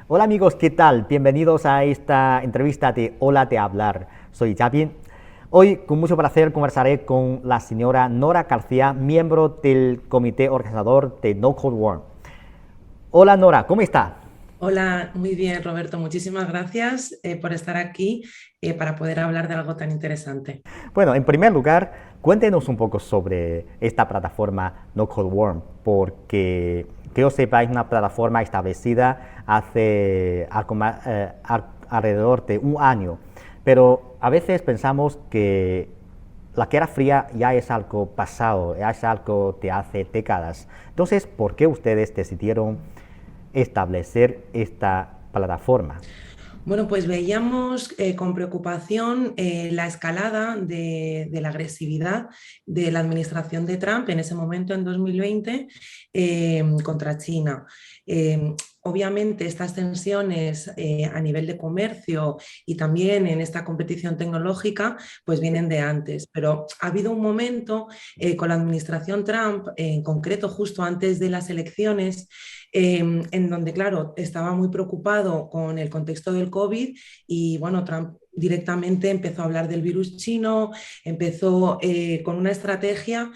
Hola amigos, ¿qué tal? Bienvenidos a esta entrevista de Hola de Hablar. Soy Japin. Hoy, con mucho placer, conversaré con la señora Nora García, miembro del comité organizador de No Cold War. Hola Nora, ¿cómo está? Hola, muy bien, Roberto. Muchísimas gracias por estar aquí para poder hablar de algo tan interesante. Bueno, en primer lugar, cuéntenos un poco sobre esta plataforma No Cold War, porque que yo sepa es una plataforma establecida hace alrededor de un año, pero a veces pensamos que la Guerra Fría ya es algo pasado, ya es algo de hace décadas. Entonces, ¿por qué ustedes decidieron establecer esta plataforma? Bueno, pues veíamos con preocupación la escalada de la agresividad de la administración de Trump en ese momento, en 2020, contra China. Obviamente, estas tensiones a nivel de comercio y también en esta competición tecnológica, pues vienen de antes. Pero ha habido un momento con la administración Trump, en concreto justo antes de las elecciones, en donde, claro, estaba muy preocupado con el contexto del COVID y, bueno, Trump directamente empezó a hablar del virus chino, empezó con una estrategia,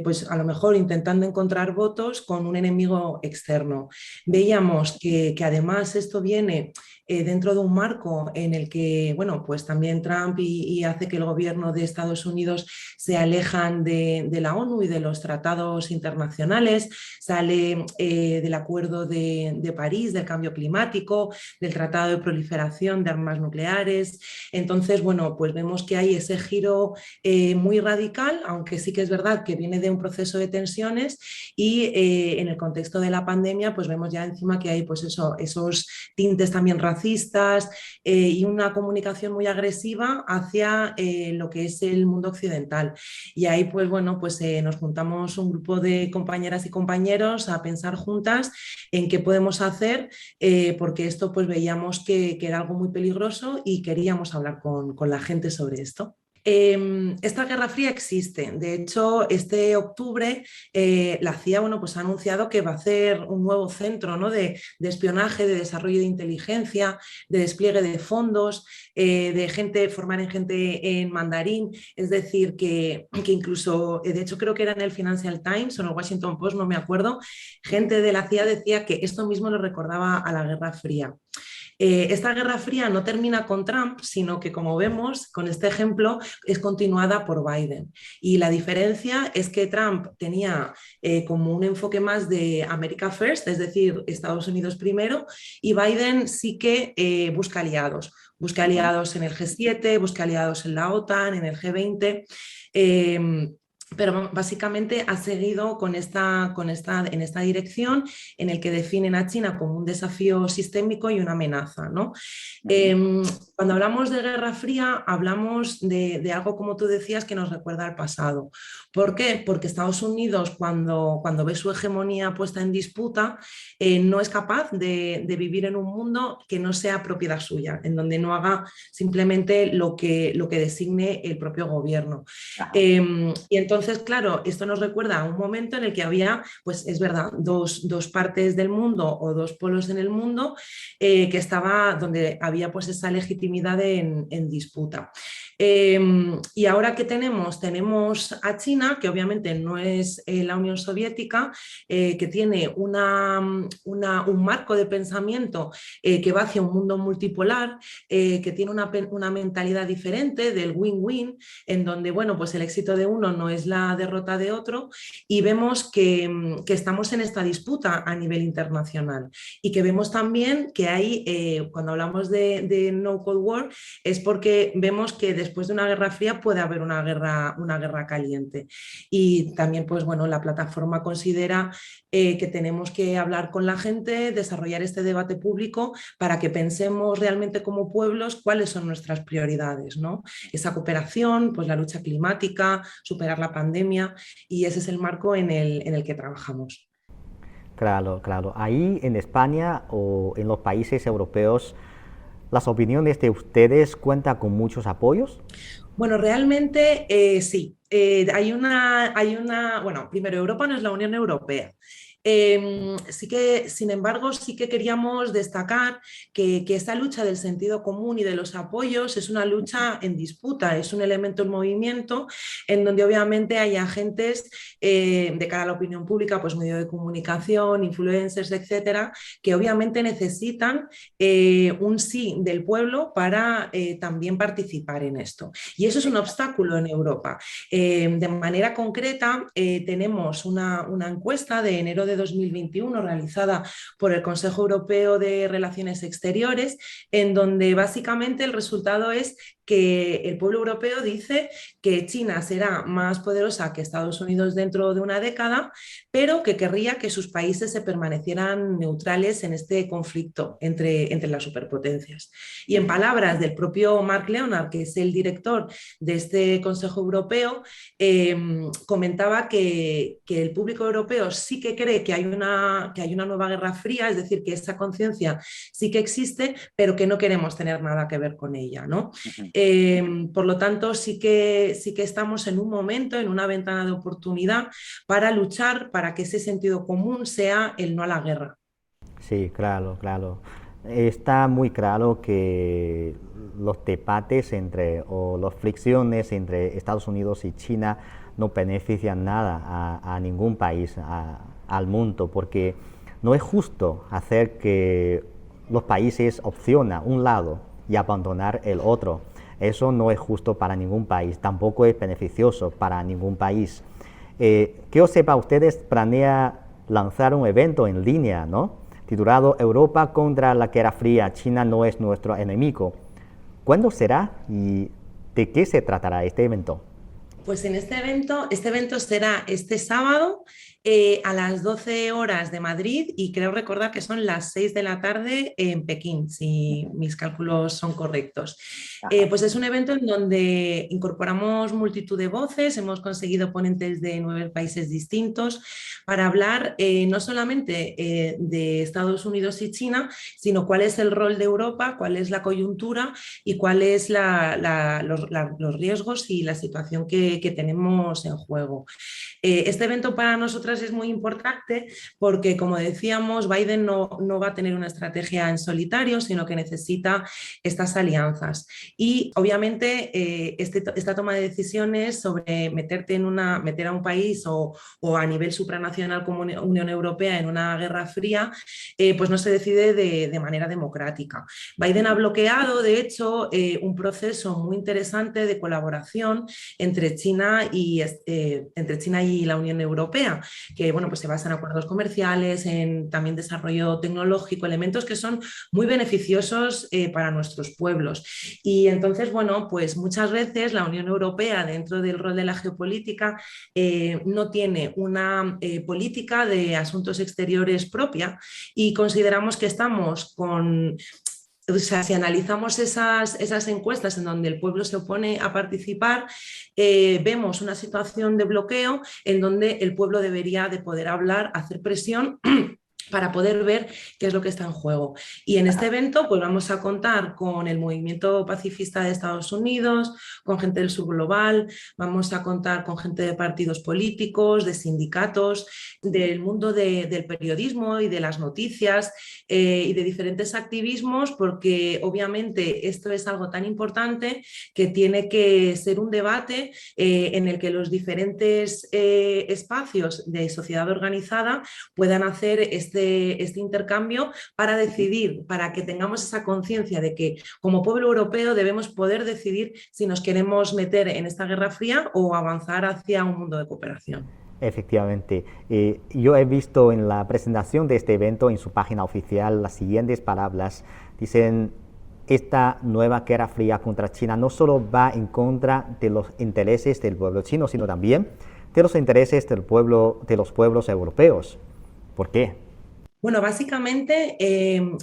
pues a lo mejor intentando encontrar votos con un enemigo externo. Veíamos que además esto viene dentro de un marco en el que, bueno, pues también Trump y hace que el gobierno de Estados Unidos se alejan de la ONU y de los tratados internacionales, sale del Acuerdo de París, del cambio climático, del Tratado de Proliferación de Armas Nucleares. Entonces, bueno, pues vemos que hay ese giro muy radical, aunque sí que es verdad que viene de un proceso de tensiones y en el contexto de la pandemia, pues vemos ya encima que hay pues eso, esos tintes también racistas y una comunicación muy agresiva hacia lo que es el mundo occidental. Y ahí, pues bueno, pues nos juntamos un grupo de compañeras y compañeros a pensar juntas en qué podemos hacer, porque esto pues veíamos que era algo muy peligroso y queríamos hablar con la gente sobre esto. Esta Guerra Fría existe. De hecho, este octubre la CIA, bueno, pues ha anunciado que va a hacer un nuevo centro, ¿no? de espionaje, de desarrollo de inteligencia, de despliegue de fondos, de gente, formar en gente en mandarín. Es decir, que incluso, de hecho creo que era en el Financial Times o en el Washington Post, no me acuerdo, gente de la CIA decía que esto mismo lo recordaba a la Guerra Fría. Esta Guerra Fría no termina con Trump, sino que, como vemos con este ejemplo, es continuada por Biden. Y la diferencia es que Trump tenía como un enfoque más de America First, es decir, Estados Unidos primero, y Biden sí que busca aliados. Busca aliados en el G7, busca aliados en la OTAN, en el G20. Pero básicamente ha seguido en esta dirección en el que definen a China como un desafío sistémico y una amenaza, ¿no? Eh, Cuando hablamos de Guerra Fría, hablamos de algo, como tú decías, que nos recuerda al pasado. ¿Por qué? Porque Estados Unidos, cuando ve su hegemonía puesta en disputa, no es capaz de vivir en un mundo que no sea propiedad suya, en donde no haga simplemente lo que designe el propio gobierno. Y entonces, claro, esto nos recuerda a un momento en el que había, pues es verdad, dos partes del mundo o dos polos en el mundo que estaba donde había pues esa legitimidad en disputa. Y ahora que tenemos, tenemos a China, que obviamente no es la Unión Soviética, que tiene un marco de pensamiento que va hacia un mundo multipolar, que tiene una mentalidad diferente del win-win, en donde, bueno, pues el éxito de uno no es la derrota de otro, y vemos que estamos en esta disputa a nivel internacional y que vemos también que hay, cuando hablamos de No Cold War, es porque vemos que después de una guerra fría puede haber una guerra caliente. Y también, pues bueno, la plataforma considera que tenemos que hablar con la gente, desarrollar este debate público para que pensemos realmente como pueblos cuáles son nuestras prioridades, ¿no? Esa cooperación, pues la lucha climática, superar la pandemia, y ese es el marco en el que trabajamos. Claro, claro. Ahí en España o en los países europeos, las opiniones de ustedes cuentan con muchos apoyos. Bueno, realmente sí. Bueno, primero, Europa no es la Unión Europea. Sí que, sin embargo, sí que queríamos destacar que esta lucha del sentido común y de los apoyos es una lucha en disputa, es un elemento en movimiento en donde obviamente hay agentes de cara a la opinión pública, pues medios de comunicación, influencers, etcétera, que obviamente necesitan un sí del pueblo para también participar en esto. Y eso es un obstáculo en Europa. De manera concreta, tenemos una encuesta de enero de 2021 realizada por el Consejo Europeo de Relaciones Exteriores, en donde básicamente el resultado es que el pueblo europeo dice que China será más poderosa que Estados Unidos dentro de una década, pero que querría que sus países se permanecieran neutrales en este conflicto entre las superpotencias. Y en palabras del propio Mark Leonard, que es el director de este Consejo Europeo, comentaba que el público europeo sí que cree que hay una nueva guerra fría, es decir, que esa conciencia sí que existe, pero que no queremos tener nada que ver con ella, ¿no? Por lo tanto, sí que estamos en un momento, en una ventana de oportunidad para luchar para que ese sentido común sea el no a la guerra. Sí, claro, claro. Está muy claro que los debates o las fricciones entre Estados Unidos y China no benefician nada a ningún país, al mundo, porque no es justo hacer que los países opcionen un lado y abandonar el otro. Eso no es justo para ningún país, tampoco es beneficioso para ningún país. Que yo sepa, ustedes planean lanzar un evento en línea, ¿no? Titulado Europa contra la Guerra Fría, China no es nuestro enemigo. ¿Cuándo será y de qué se tratará este evento? Pues en este evento será este sábado a las 12 horas de Madrid y creo recordar que son las 6 de la tarde en Pekín, si mis cálculos son correctos. Pues es un evento en donde incorporamos multitud de voces, hemos conseguido ponentes de 9 países distintos para hablar no solamente de Estados Unidos y China, sino cuál es el rol de Europa, cuál es la coyuntura y cuáles los riesgos y la situación que tenemos en juego. Este evento para nosotras es muy importante porque, como decíamos, Biden no va a tener una estrategia en solitario, sino que necesita estas alianzas. Y obviamente esta toma de decisiones sobre meter a un país o a nivel supranacional como Unión Europea en una guerra fría, pues no se decide de manera democrática. Biden ha bloqueado, de hecho, un proceso muy interesante de colaboración entre China y la Unión Europea, que bueno, pues se basa en acuerdos comerciales, en también desarrollo tecnológico, elementos que son muy beneficiosos para nuestros pueblos. Y entonces, bueno, pues muchas veces la Unión Europea, dentro del rol de la geopolítica, no tiene una política de asuntos exteriores propia y consideramos que estamos con... O sea, si analizamos esas encuestas en donde el pueblo se opone a participar, vemos una situación de bloqueo en donde el pueblo debería de poder hablar, hacer presión para poder ver qué es lo que está en juego. Y en este evento pues vamos a contar con el movimiento pacifista de Estados Unidos, con gente del sur global, vamos a contar con gente de partidos políticos, de sindicatos, del mundo del periodismo y de las noticias y de diferentes activismos, porque obviamente esto es algo tan importante que tiene que ser un debate en el que los diferentes espacios de sociedad organizada puedan hacer este intercambio para decidir, para que tengamos esa conciencia de que como pueblo europeo debemos poder decidir si nos queremos meter en esta guerra fría o avanzar hacia un mundo de cooperación. Efectivamente. Yo he visto en la presentación de este evento, en su página oficial, las siguientes palabras. Dicen, esta nueva guerra fría contra China no solo va en contra de los intereses del pueblo chino, sino también de los intereses de los pueblos europeos. ¿Por qué? Bueno, básicamente,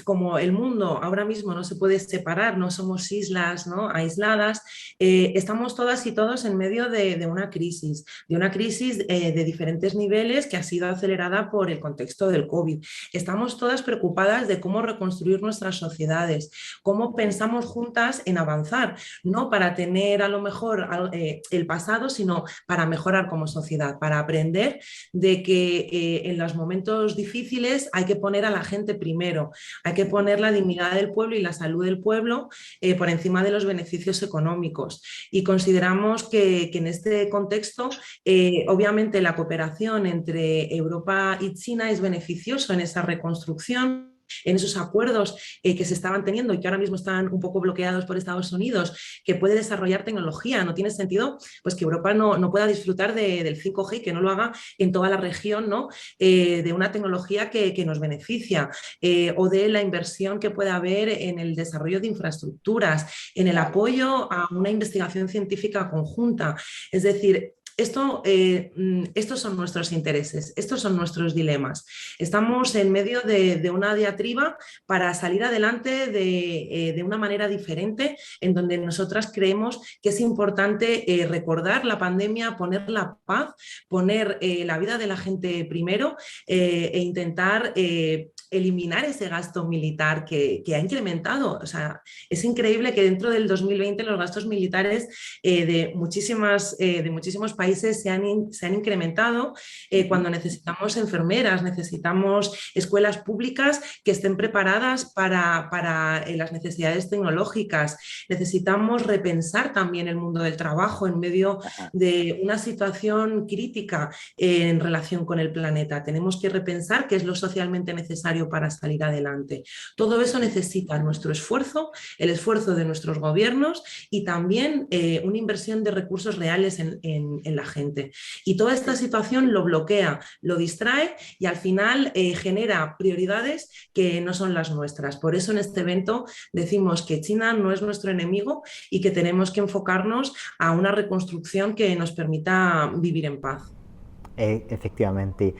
como el mundo ahora mismo no se puede separar, no somos islas, ¿no?, aisladas, estamos todas y todos en medio de una crisis de diferentes niveles que ha sido acelerada por el contexto del COVID. Estamos todas preocupadas de cómo reconstruir nuestras sociedades, cómo pensamos juntas en avanzar, no para tener a lo mejor el pasado, sino para mejorar como sociedad, para aprender de que en los momentos difíciles hay que poner a la gente primero, hay que poner la dignidad del pueblo y la salud del pueblo por encima de los beneficios económicos. Y consideramos que en este contexto, obviamente la cooperación entre Europa y China es beneficioso en esa reconstrucción, en esos acuerdos que se estaban teniendo y que ahora mismo están un poco bloqueados por Estados Unidos, que puede desarrollar tecnología. No tiene sentido pues, que Europa no pueda disfrutar del 5G, que no lo haga en toda la región, ¿no? De una tecnología que nos beneficia, o de la inversión que pueda haber en el desarrollo de infraestructuras, en el apoyo a una investigación científica conjunta. Es decir, estos son nuestros intereses, estos son nuestros dilemas. Estamos en medio de una diatriba para salir adelante de una manera diferente, en donde nosotras creemos que es importante recordar la pandemia, poner la paz, poner la vida de la gente primero, e intentar eliminar ese gasto militar que ha incrementado. O sea, es increíble que dentro del 2020 los gastos militares de muchísimos países se han incrementado, cuando necesitamos enfermeras, necesitamos escuelas públicas que estén preparadas para las necesidades tecnológicas. Necesitamos repensar también el mundo del trabajo en medio de una situación crítica en relación con el planeta. Tenemos que repensar qué es lo socialmente necesario para salir adelante. Todo eso necesita nuestro esfuerzo, el esfuerzo de nuestros gobiernos y también una inversión de recursos reales en la gente. Y toda esta situación lo bloquea, lo distrae y al final genera prioridades que no son las nuestras. Por eso en este evento decimos que China no es nuestro enemigo y que tenemos que enfocarnos a una reconstrucción que nos permita vivir en paz. Efectivamente,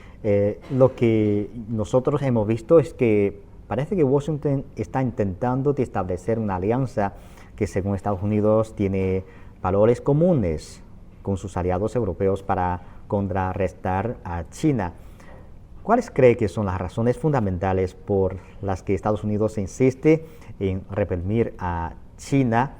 lo que nosotros hemos visto es que parece que Washington está intentando de establecer una alianza que según Estados Unidos tiene valores comunes con sus aliados europeos para contrarrestar a China. ¿Cuáles cree que son las razones fundamentales por las que Estados Unidos insiste en reprimir a China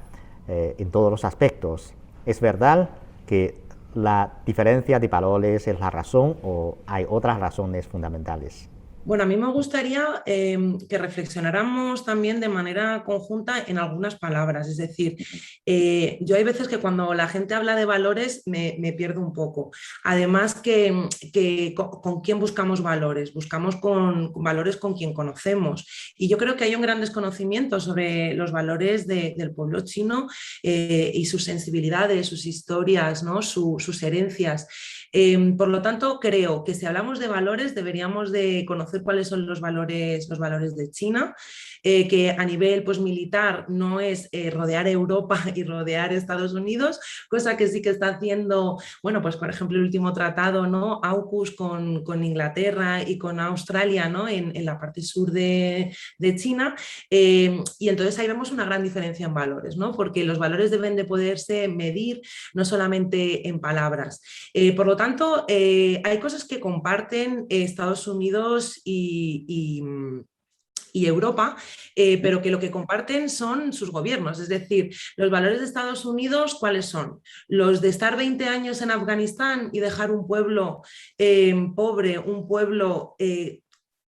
en todos los aspectos? ¿Es verdad que la diferencia de valores es la razón o hay otras razones fundamentales? Bueno, a mí me gustaría que reflexionáramos también de manera conjunta en algunas palabras. Es decir, yo hay veces que cuando la gente habla de valores me pierdo un poco. Además que con quién buscamos valores. Buscamos con valores con quien conocemos. Y yo creo que hay un gran desconocimiento sobre los valores del pueblo chino, y sus sensibilidades, sus historias, ¿no? Sus herencias. Por lo tanto, creo que si hablamos de valores deberíamos de conocer cuáles son los valores de China, que a nivel pues, militar no es rodear Europa y rodear Estados Unidos, cosa que sí que está haciendo, bueno, pues por ejemplo el último tratado, ¿no? AUKUS con Inglaterra y con Australia, ¿no? En la parte sur de China, y entonces ahí vemos una gran diferencia en valores, ¿no? Porque los valores deben de poderse medir no solamente en palabras. Por lo tanto, hay cosas que comparten Estados Unidos y Europa, pero que lo que comparten son sus gobiernos. Es decir, los valores de Estados Unidos, ¿cuáles son? Los de estar 20 años en Afganistán y dejar un pueblo pobre, un pueblo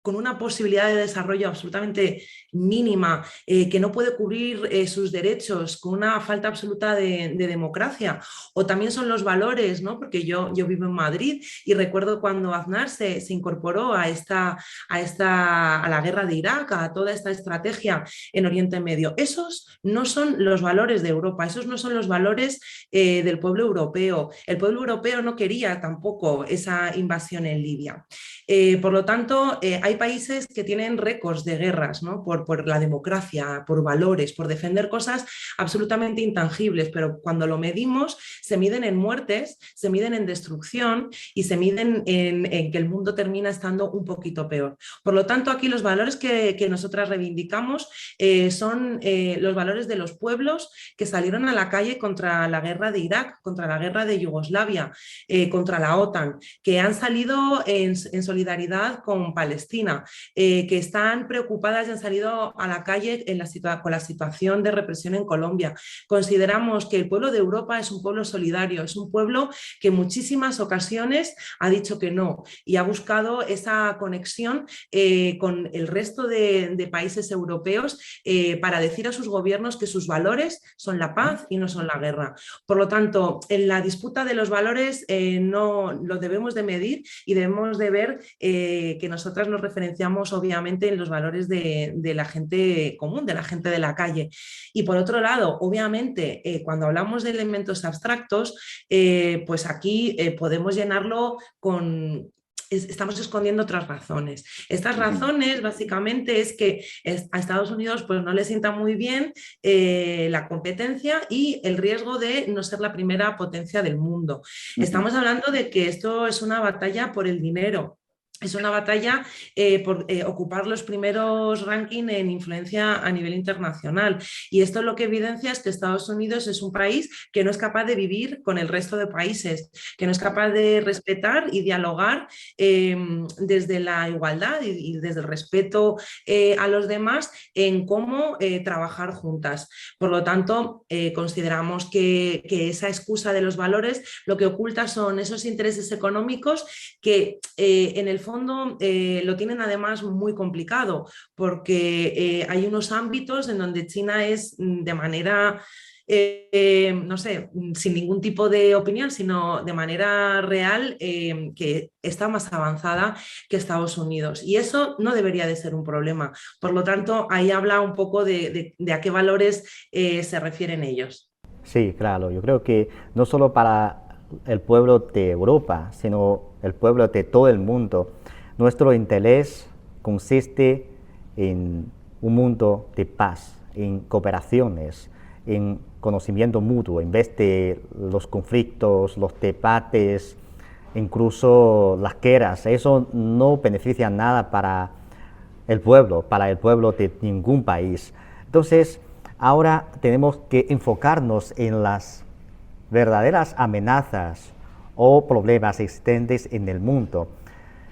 con una posibilidad de desarrollo absolutamente mínima, que no puede cubrir sus derechos, con una falta absoluta de democracia. O también son los valores, ¿no? Porque yo vivo en Madrid y recuerdo cuando Aznar se incorporó a la guerra de Irak, a toda esta estrategia en Oriente Medio. Esos no son los valores de Europa, esos no son los valores del pueblo europeo. El pueblo europeo no quería tampoco esa invasión en Libia. Por lo tanto, hay países que tienen récords de guerras, ¿no? por la democracia, por valores, por defender cosas absolutamente intangibles, pero cuando lo medimos se miden en muertes, se miden en destrucción y se miden en que el mundo termina estando un poquito peor. Por lo tanto, aquí los valores que nosotras reivindicamos son los valores de los pueblos que salieron a la calle contra la guerra de Irak, contra la guerra de Yugoslavia, contra la OTAN, que han salido en solidaridad con Palestina, que están preocupadas y han salido a la calle con la situación de represión en Colombia. Consideramos que el pueblo de Europa es un pueblo solidario, es un pueblo que en muchísimas ocasiones ha dicho que no y ha buscado esa conexión con el resto de países europeos para decir a sus gobiernos que sus valores son la paz y no son la guerra. Por lo tanto, en la disputa de los valores no lo debemos de medir y debemos de ver que nosotras nos referenciamos obviamente en los valores de la gente común, de la gente de la calle. Y por otro lado, obviamente, cuando hablamos de elementos abstractos, pues aquí podemos llenarlo con... Estamos escondiendo otras razones. Estas razones básicamente es que a Estados Unidos pues, no le sienta muy bien la competencia y el riesgo de no ser la primera potencia del mundo. Estamos hablando de que esto es una batalla por el dinero. Es una batalla por ocupar los primeros rankings en influencia a nivel internacional. Y esto lo que evidencia es que Estados Unidos es un país que no es capaz de vivir con el resto de países, que no es capaz de respetar y dialogar desde la igualdad y desde el respeto a los demás en cómo trabajar juntas. Por lo tanto, consideramos que esa excusa de los valores lo que oculta son esos intereses económicos que en el fondo lo tienen además muy complicado porque hay unos ámbitos en donde China es de manera, no sé, sin ningún tipo de opinión, sino de manera real que está más avanzada que Estados Unidos. Y eso no debería de ser un problema. Por lo tanto, ahí habla un poco de a qué valores se refieren ellos. Sí, claro, yo creo que no solo para el pueblo de Europa, sino el pueblo de todo el mundo, nuestro interés consiste en un mundo de paz, en cooperaciones, en conocimiento mutuo, en vez de los conflictos, los debates, incluso las guerras. Eso no beneficia nada para el pueblo de ningún país. Entonces, ahora tenemos que enfocarnos en las verdaderas amenazas o problemas existentes en el mundo.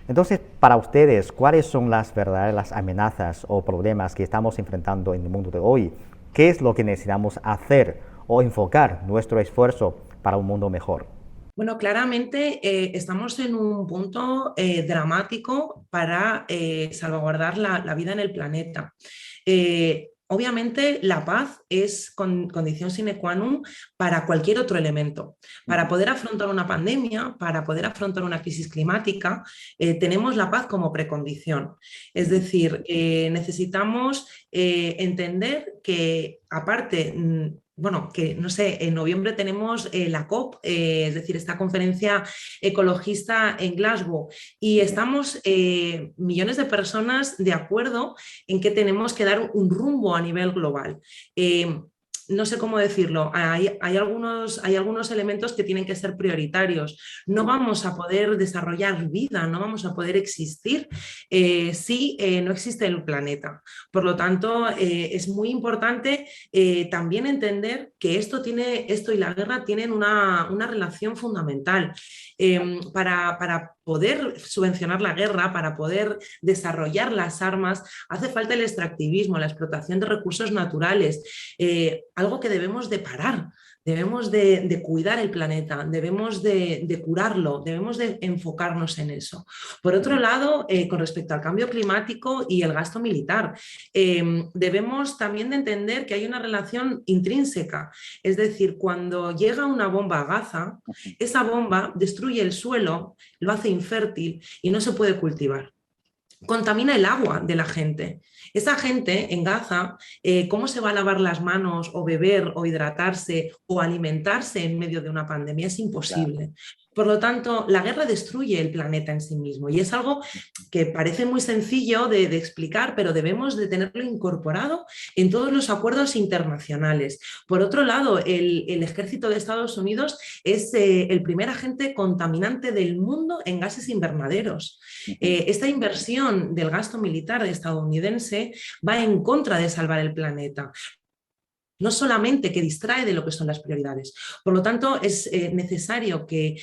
Entonces, para ustedes, ¿cuáles son las verdaderas amenazas o problemas que estamos enfrentando en el mundo de hoy? ¿Qué es lo que necesitamos hacer o enfocar nuestro esfuerzo para un mundo mejor? Bueno, claramente estamos en un punto dramático para salvaguardar la vida en el planeta. Obviamente la paz es condición sine qua non para cualquier otro elemento. Para poder afrontar una pandemia, para poder afrontar una crisis climática, tenemos la paz como precondición. Es decir, necesitamos entender que aparte... bueno, que no sé, en noviembre tenemos la COP, es decir, esta conferencia ecologista en Glasgow, y estamos millones de personas de acuerdo en que tenemos que dar un rumbo a nivel global. No sé cómo decirlo, hay algunos elementos que tienen que ser prioritarios. No vamos a poder desarrollar vida, no vamos a poder existir si no existe el planeta. Por lo tanto, es muy importante también entender que esto y la guerra tienen una relación fundamental. Para poder subvencionar la guerra, para poder desarrollar las armas, hace falta el extractivismo, la explotación de recursos naturales, algo que debemos de parar. Debemos de cuidar el planeta, debemos de curarlo, debemos de enfocarnos en eso. Por otro lado, con respecto al cambio climático y el gasto militar, debemos también de entender que hay una relación intrínseca. Es decir, cuando llega una bomba a Gaza, esa bomba destruye el suelo, lo hace infértil y no se puede cultivar. Contamina el agua de la gente. Esa gente en Gaza, ¿cómo se va a lavar las manos o beber o hidratarse o alimentarse en medio de una pandemia? Es imposible. Claro. Por lo tanto, la guerra destruye el planeta en sí mismo y es algo que parece muy sencillo de explicar, pero debemos de tenerlo incorporado en todos los acuerdos internacionales. Por otro lado, el ejército de Estados Unidos es el primer agente contaminante del mundo en gases invernaderos. Esta inversión del gasto militar estadounidense va en contra de salvar el planeta, no solamente que distrae de lo que son las prioridades. Por lo tanto, es necesario que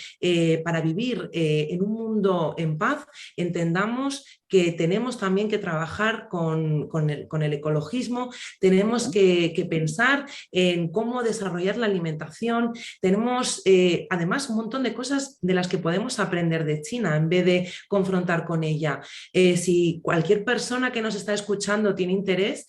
para vivir en un mundo en paz entendamos que tenemos también que trabajar con el ecologismo, tenemos que pensar en cómo desarrollar la alimentación, tenemos además un montón de cosas de las que podemos aprender de China en vez de confrontar con ella. Si cualquier persona que nos está escuchando tiene interés,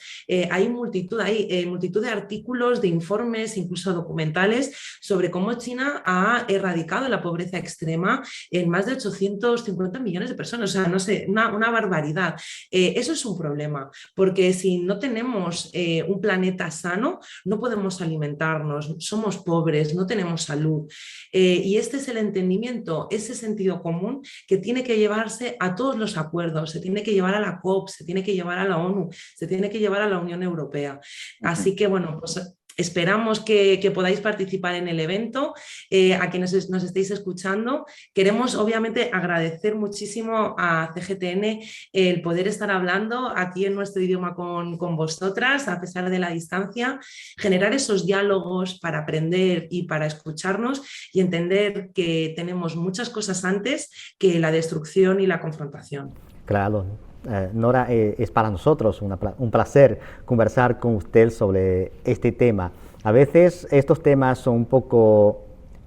hay multitud de artículos, de informes, incluso documentales sobre cómo China ha erradicado la pobreza extrema en más de 850 millones de personas. O sea, no sé, una barbaridad. Eso es un problema, porque si no tenemos un planeta sano, no podemos alimentarnos, somos pobres, no tenemos salud. Y este es el entendimiento, ese sentido común que tiene que llevarse a todos los acuerdos, se tiene que llevar a la COP, se tiene que llevar a la ONU, se tiene que llevar a la Unión Europea. Así que, bueno, pues esperamos que podáis participar en el evento, a quienes nos estéis escuchando. Queremos obviamente agradecer muchísimo a CGTN el poder estar hablando aquí en nuestro idioma con vosotras, a pesar de la distancia, generar esos diálogos para aprender y para escucharnos y entender que tenemos muchas cosas antes que la destrucción y la confrontación. Claro, Nora, es para nosotros un placer conversar con usted sobre este tema. A veces estos temas son un poco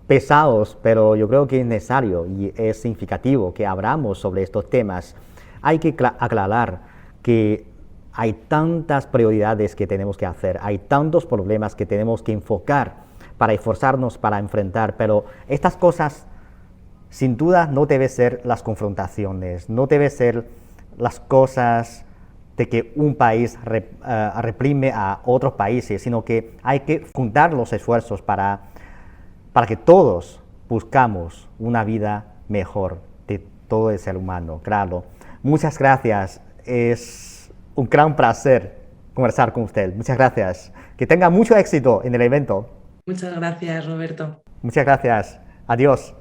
pesados, pero yo creo que es necesario y es significativo que hablamos sobre estos temas. Hay que aclarar que hay tantas prioridades que tenemos que hacer, hay tantos problemas que tenemos que enfocar para esforzarnos para enfrentar, pero estas cosas sin duda no deben ser las confrontaciones, no deben ser las cosas de que un país reprime a otros países, sino que hay que juntar los esfuerzos para que todos buscamos una vida mejor de todo el ser humano. Claro, muchas gracias, es un gran placer conversar con usted. Muchas gracias, que tenga mucho éxito en el evento. Muchas gracias, Roberto. Muchas gracias, adiós.